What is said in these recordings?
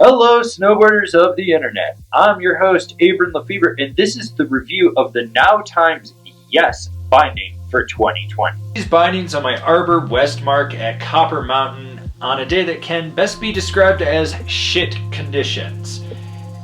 Hello, snowboarders of the internet. I'm your host, Avran LeFeber, and this is the review of the Now Times Yes binding for 2020. These bindings on my Arbor Westmark at Copper Mountain on a day that can best be described as shit conditions.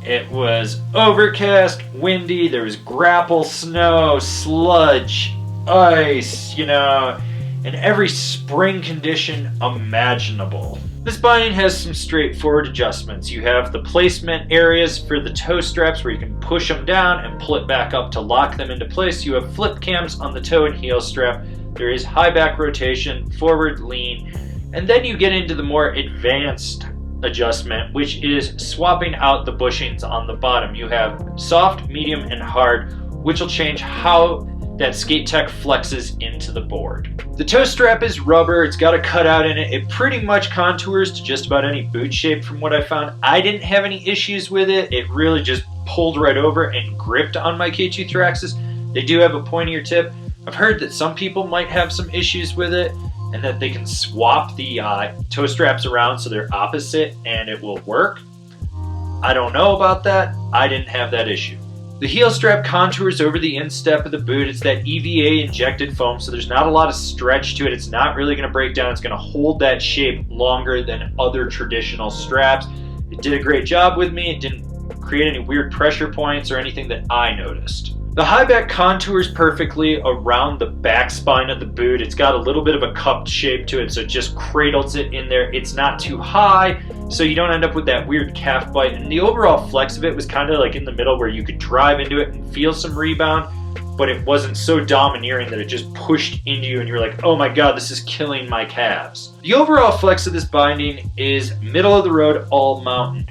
It was overcast, windy, there was grapple, snow, sludge, ice, and every spring condition imaginable. This binding has some straightforward adjustments. You have the placement areas for the toe straps where you can push them down and pull it back up to lock them into place. You have flip cams on the toe and heel strap. There is high back rotation, forward lean, and then you get into the more advanced adjustment, which is swapping out the bushings on the bottom. You have soft, medium, and hard, which will change how that skate tech flexes into the board. The toe strap is rubber, it's got a cutout in it. It pretty much contours to just about any boot shape from what I found. I didn't have any issues with it. It really just pulled right over and gripped on my K2 Thraxis. They do have a pointier tip. I've heard that some people might have some issues with it and that they can swap the toe straps around so they're opposite and it will work. I don't know about that. I didn't have that issue. The heel strap contours over the instep of the boot. It's that EVA injected foam, so there's not a lot of stretch to it. It's not really going to break down. It's going to hold that shape longer than other traditional straps. It did a great job with me. It didn't create any weird pressure points or anything that I noticed. The high back contours perfectly around the back spine of the boot. It's got a little bit of a cupped shape to it, so it just cradles it in there. It's not too high, so you don't end up with that weird calf bite. And the overall flex of it was kind of like in the middle where you could drive into it and feel some rebound, but it wasn't so domineering that it just pushed into you and you're like, oh my god, this is killing my calves. The overall flex of this binding is middle of the road, all mountain.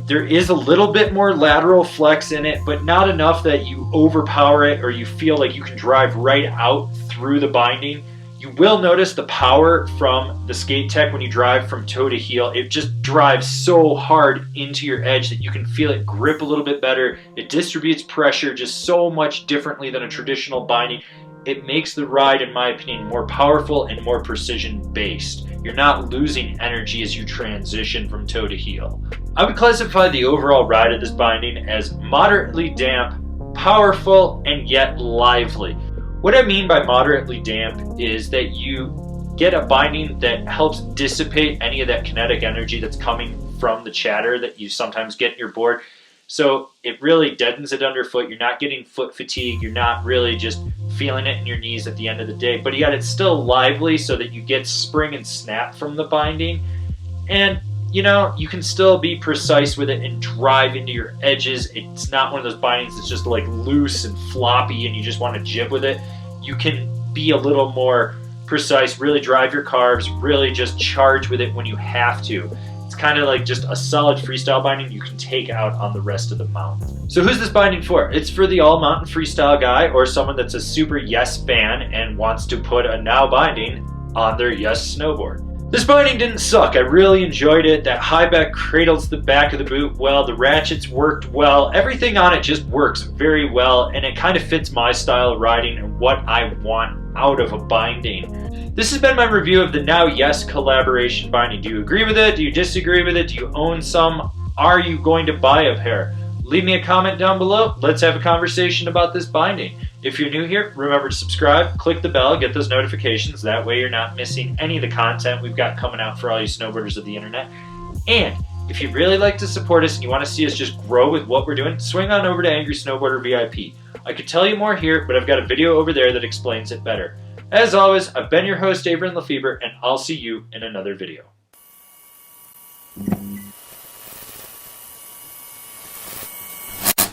There is a little bit more lateral flex in it, but not enough that you overpower it or you feel like you can drive right out through the binding. You will notice the power from the skate tech when you drive from toe to heel. It just drives so hard into your edge that you can feel it grip a little bit better. It distributes pressure just so much differently than a traditional binding. It makes the ride, in my opinion, more powerful and more precision based. You're not losing energy as you transition from toe to heel. I would classify the overall ride of this binding as moderately damp, powerful, and yet lively. What I mean by moderately damp is that you get a binding that helps dissipate any of that kinetic energy that's coming from the chatter that you sometimes get in your board. So it really deadens it underfoot. You're not getting foot fatigue. You're not really just feeling it in your knees at the end of the day. But yet it's still lively so that you get spring and snap from the binding. And you can still be precise with it and drive into your edges. It's not one of those bindings that's just like loose and floppy and you just want to jib with it. You can be a little more precise, really drive your carves, really just charge with it when you have to. It's kind of like just a solid freestyle binding you can take out on the rest of the mountain. So who's this binding for? It's for the all mountain freestyle guy or someone that's a super Yes fan and wants to put a Now binding on their Yes snowboard. This binding didn't suck. I really enjoyed it. That high back cradles the back of the boot well. The ratchets worked well. Everything on it just works very well, and it kind of fits my style of riding and what I want out of a binding. This has been my review of the Now Yes collaboration binding. Do you agree with it? Do you disagree with it? Do you own some? Are you going to buy a pair? Leave me a comment down below. Let's have a conversation about this binding. If you're new here, remember to subscribe, click the bell, get those notifications. That way you're not missing any of the content we've got coming out for all you snowboarders of the internet. And if you'd really like to support us and you want to see us just grow with what we're doing, swing on over to Angry Snowboarder VIP. I could tell you more here, but I've got a video over there that explains it better. As always, I've been your host, Avran LeFeber, and I'll see you in another video.